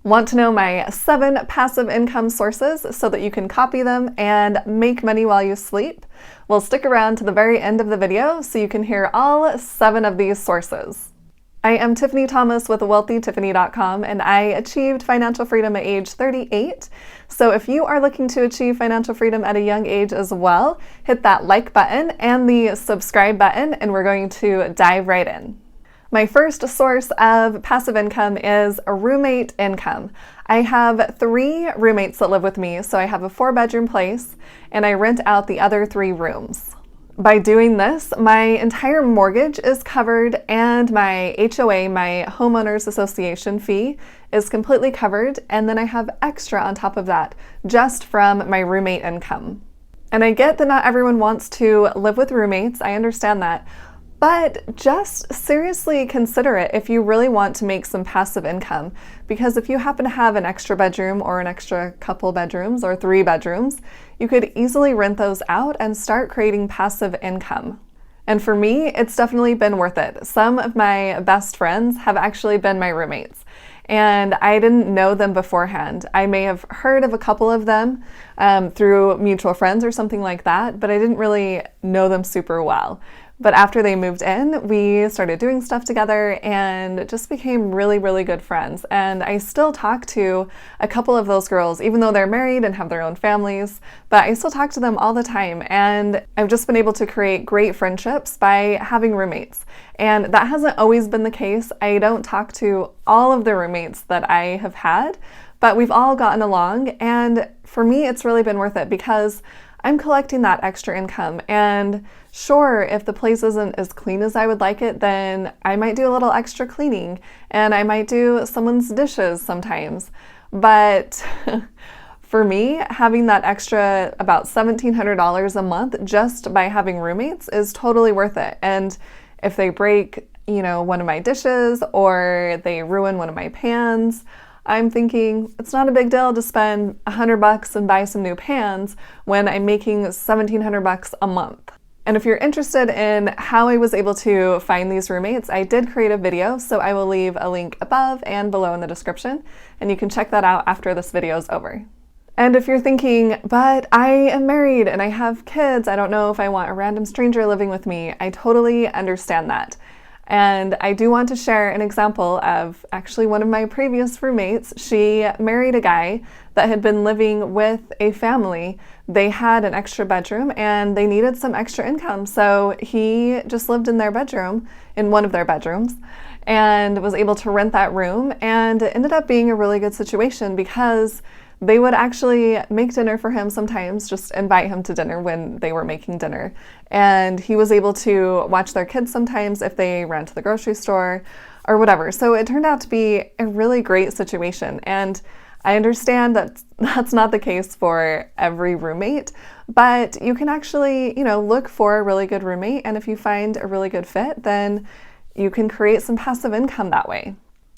Want to know my 7 passive income sources so that you can copy them and make money while you sleep? Well, stick around to the very end of the video so you can hear all 7 of these sources. I am Tiffany Thomas with WealthyTiffany.com, and I achieved financial freedom at age 38. So if you are looking to achieve financial freedom at a young age as well, hit that like button and the subscribe button, and we're going to dive right in. My first source of passive income is roommate income. I have 3 roommates that live with me, so I have a 4-bedroom place, and I rent out the other 3 rooms. By doing this, my entire mortgage is covered, and my HOA, my homeowners association fee, is completely covered, and then I have extra on top of that, just from my roommate income. And I get that not everyone wants to live with roommates, I understand that. But just seriously consider it if you really want to make some passive income, because if you happen to have an extra bedroom or an extra couple bedrooms or 3 bedrooms, you could easily rent those out and start creating passive income. And for me, it's definitely been worth it. Some of my best friends have actually been my roommates, and I didn't know them beforehand. I may have heard of a couple of them through mutual friends or something like that, but I didn't really know them super well. But after they moved in, we started doing stuff together and just became really, really good friends. And I still talk to a couple of those girls, even though they're married and have their own families, but I still talk to them all the time. And I've just been able to create great friendships by having roommates. And that hasn't always been the case. I don't talk to all of the roommates that I have had, but we've all gotten along. And for me, it's really been worth it because I'm collecting that extra income. And sure, if the place isn't as clean as I would like it, then I might do a little extra cleaning and I might do someone's dishes sometimes. But for me, having that extra about $1,700 a month just by having roommates is totally worth it. And if they break, one of my dishes or they ruin one of my pans, I'm thinking it's not a big deal to spend $100 and buy some new pans when I'm making $1,700 a month. And if you're interested in how I was able to find these roommates, I did create a video, so I will leave a link above and below in the description, and you can check that out after this video is over. And if you're thinking, but I am married and I have kids, I don't know if I want a random stranger living with me, I totally understand that. And I do want to share an example of actually one of my previous roommates. She married a guy that had been living with a family. They had an extra bedroom and they needed some extra income. So he just lived in their bedroom, in one of their bedrooms, and was able to rent that room. And it ended up being a really good situation because they would actually make dinner for him sometimes, just invite him to dinner when they were making dinner. And he was able to watch their kids sometimes if they ran to the grocery store or whatever. So it turned out to be a really great situation. And I understand that that's not the case for every roommate, but you can actually, look for a really good roommate. And if you find a really good fit, then you can create some passive income that way.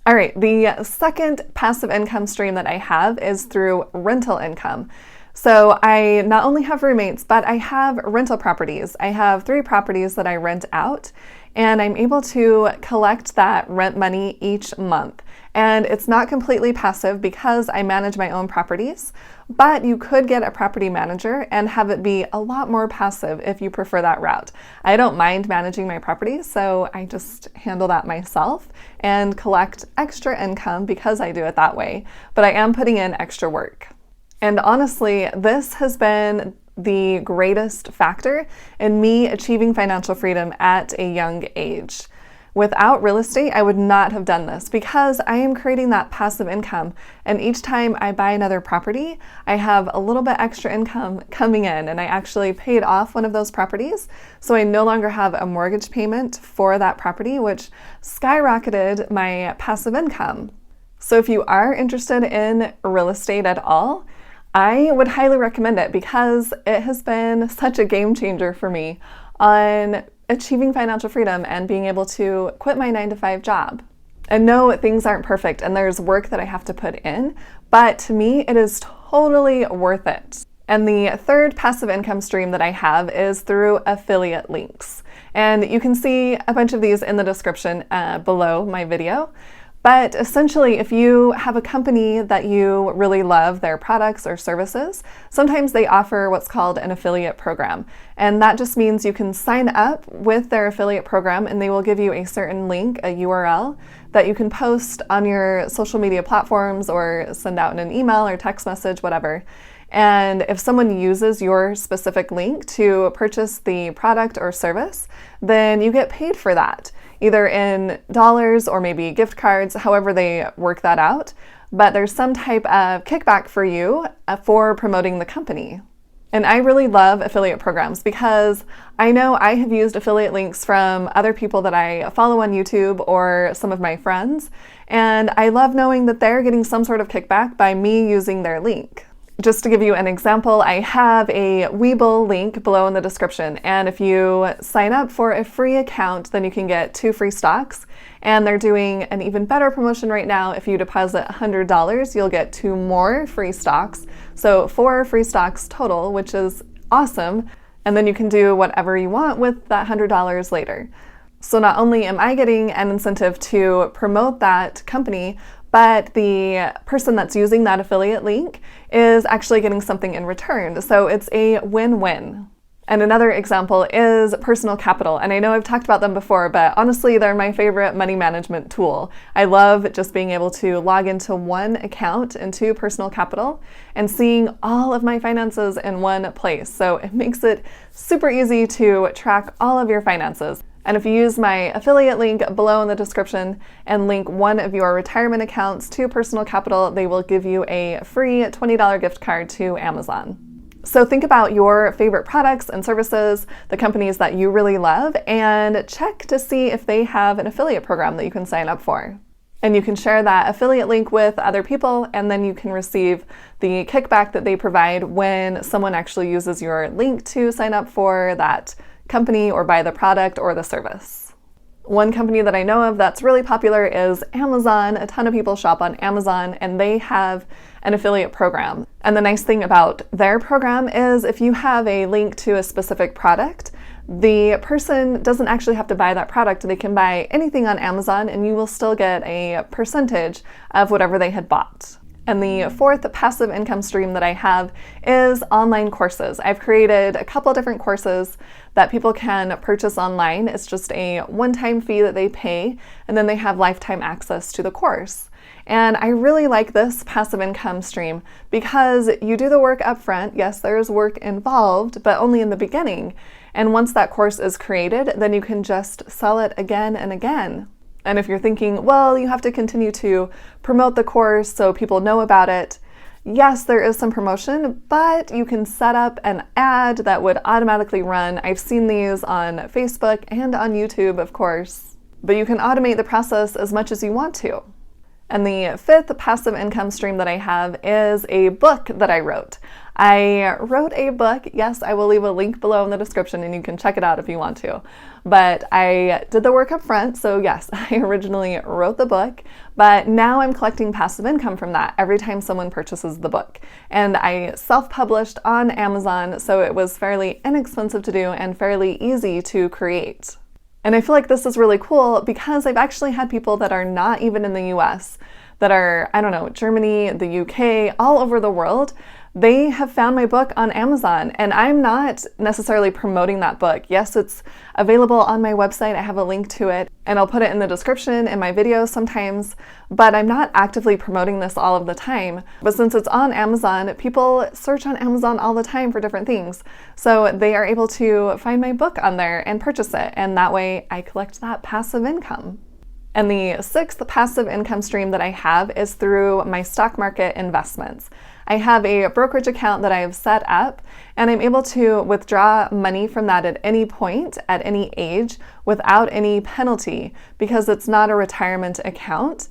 All right, the second passive income stream that I have is through rental income. So I not only have roommates, but I have rental properties. I have 3 properties that I rent out, and I'm able to collect that rent money each month. And it's not completely passive because I manage my own properties, but you could get a property manager and have it be a lot more passive if you prefer that route. I don't mind managing my properties, so I just handle that myself and collect extra income because I do it that way, but I am putting in extra work. And honestly, this has been the greatest factor in me achieving financial freedom at a young age. Without real estate, I would not have done this because I am creating that passive income. And each time I buy another property, I have a little bit extra income coming in, and I actually paid off one of those properties. So I no longer have a mortgage payment for that property, which skyrocketed my passive income. So if you are interested in real estate at all, I would highly recommend it because it has been such a game changer for me on achieving financial freedom and being able to quit my 9-to-5 job. And no, things aren't perfect and there's work that I have to put in, but to me, it is totally worth it. And the third passive income stream that I have is through affiliate links. And you can see a bunch of these in the description below my video. But essentially, if you have a company that you really love their products or services, sometimes they offer what's called an affiliate program. And that just means you can sign up with their affiliate program and they will give you a certain link, a URL, that you can post on your social media platforms or send out in an email or text message, whatever. And if someone uses your specific link to purchase the product or service, then you get paid for that, either in dollars or maybe gift cards, however they work that out. But there's some type of kickback for you for promoting the company. And I really love affiliate programs because I know I have used affiliate links from other people that I follow on YouTube or some of my friends, and I love knowing that they're getting some sort of kickback by me using their link. Just to give you an example, I have a Webull link below in the description, and if you sign up for a free account, then you can get 2 free stocks, and they're doing an even better promotion right now. If you deposit $100, you'll get 2 more free stocks, so 4 free stocks total, which is awesome, and then you can do whatever you want with that $100 later. So not only am I getting an incentive to promote that company, but the person that's using that affiliate link is actually getting something in return. So it's a win-win. And another example is Personal Capital. And I know I've talked about them before, but honestly, they're my favorite money management tool. I love just being able to log into one account into Personal Capital and seeing all of my finances in one place. So it makes it super easy to track all of your finances. And if you use my affiliate link below in the description and link one of your retirement accounts to Personal Capital, they will give you a free $20 gift card to Amazon. So think about your favorite products and services, the companies that you really love, and check to see if they have an affiliate program that you can sign up for. And you can share that affiliate link with other people, and then you can receive the kickback that they provide when someone actually uses your link to sign up for that company or buy the product or the service. One company that I know of that's really popular is Amazon. A ton of people shop on Amazon and they have an affiliate program. And the nice thing about their program is if you have a link to a specific product, the person doesn't actually have to buy that product. They can buy anything on Amazon and you will still get a percentage of whatever they had bought. And the fourth passive income stream that I have is online courses. I've created a couple different courses that people can purchase online. It's just a one-time fee that they pay, and then they have lifetime access to the course. And I really like this passive income stream because you do the work up front. Yes, there's work involved, but only in the beginning. And once that course is created, then you can just sell it again and again. And if you're thinking, well, you have to continue to promote the course so people know about it, yes, there is some promotion, but you can set up an ad that would automatically run. I've seen these on Facebook and on YouTube, of course, but you can automate the process as much as you want to. And the fifth passive income stream that I have is a book that I wrote. I wrote a book. Yes, I will leave a link below in the description and you can check it out if you want to. But I did the work up front, so yes, I originally wrote the book, but now I'm collecting passive income from that every time someone purchases the book. And I self-published on Amazon, so it was fairly inexpensive to do and fairly easy to create. And I feel like this is really cool because I've actually had people that are not even in the US, that are, I don't know, Germany, the UK, all over the world. They have found my book on Amazon, and I'm not necessarily promoting that book. Yes, it's available on my website. I have a link to it, and I'll put it in the description in my videos sometimes, but I'm not actively promoting this all of the time. But since it's on Amazon, people search on Amazon all the time for different things. So they are able to find my book on there and purchase it, and that way I collect that passive income. And the sixth passive income stream that I have is through my stock market investments. I have a brokerage account that I have set up, and I'm able to withdraw money from that at any point, at any age, without any penalty, because it's not a retirement account.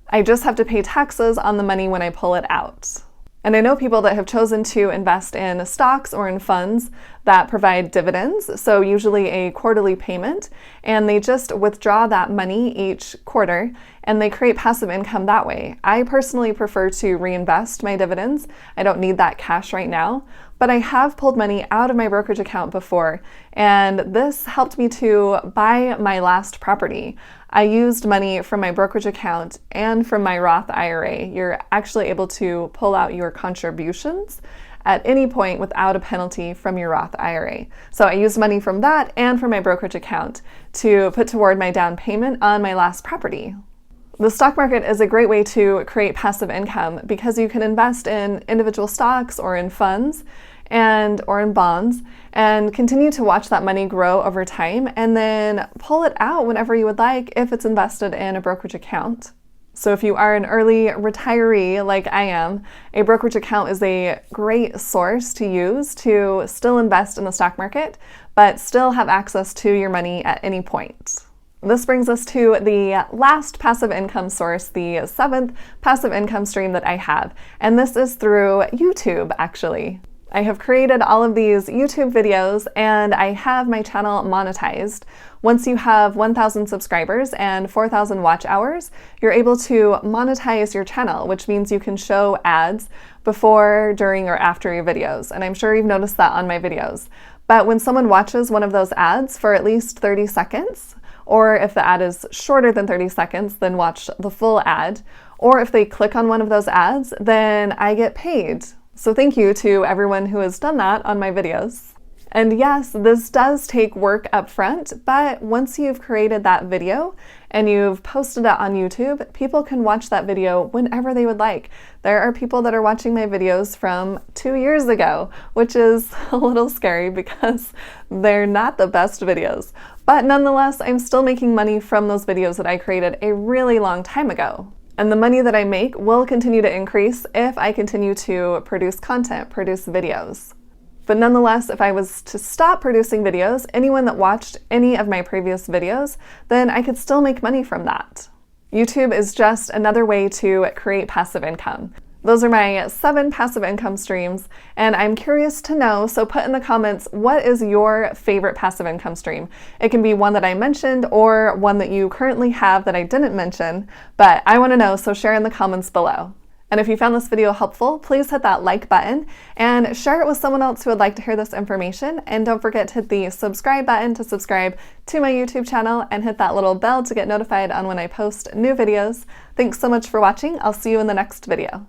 I just have to pay taxes on the money when I pull it out. And I know people that have chosen to invest in stocks or in funds that provide dividends, so usually a quarterly payment, and they just withdraw that money each quarter and they create passive income that way. I personally prefer to reinvest my dividends. I don't need that cash right now, but I have pulled money out of my brokerage account before, and this helped me to buy my last property. I used money from my brokerage account and from my Roth IRA. You're actually able to pull out your contributions at any point without a penalty from your Roth IRA. So I used money from that and from my brokerage account to put toward my down payment on my last property. The stock market is a great way to create passive income because you can invest in individual stocks or in funds or in bonds and continue to watch that money grow over time and then pull it out whenever you would like if it's invested in a brokerage account. So if you are an early retiree like I am, a brokerage account is a great source to use to still invest in the stock market, but still have access to your money at any point. This brings us to the last passive income source, the 7th passive income stream that I have, and this is through YouTube, actually. I have created all of these YouTube videos and I have my channel monetized. Once you have 1,000 subscribers and 4,000 watch hours, you're able to monetize your channel, which means you can show ads before, during, or after your videos. And I'm sure you've noticed that on my videos. But when someone watches one of those ads for at least 30 seconds, or if the ad is shorter than 30 seconds, then watch the full ad, or if they click on one of those ads, then I get paid. So thank you to everyone who has done that on my videos. And yes, this does take work up front, but once you've created that video and you've posted it on YouTube, people can watch that video whenever they would like. There are people that are watching my videos from 2 years ago, which is a little scary because they're not the best videos. But nonetheless, I'm still making money from those videos that I created a really long time ago. And the money that I make will continue to increase if I continue to produce content, produce videos. But nonetheless, if I was to stop producing videos, anyone that watched any of my previous videos, then I could still make money from that. YouTube is just another way to create passive income. Those are my 7 passive income streams, and I'm curious to know, so put in the comments, what is your favorite passive income stream? It can be one that I mentioned or one that you currently have that I didn't mention, but I want to know, so share in the comments below. And if you found this video helpful, please hit that like button and share it with someone else who would like to hear this information. And don't forget to hit the subscribe button to subscribe to my YouTube channel and hit that little bell to get notified on when I post new videos. Thanks so much for watching. I'll see you in the next video.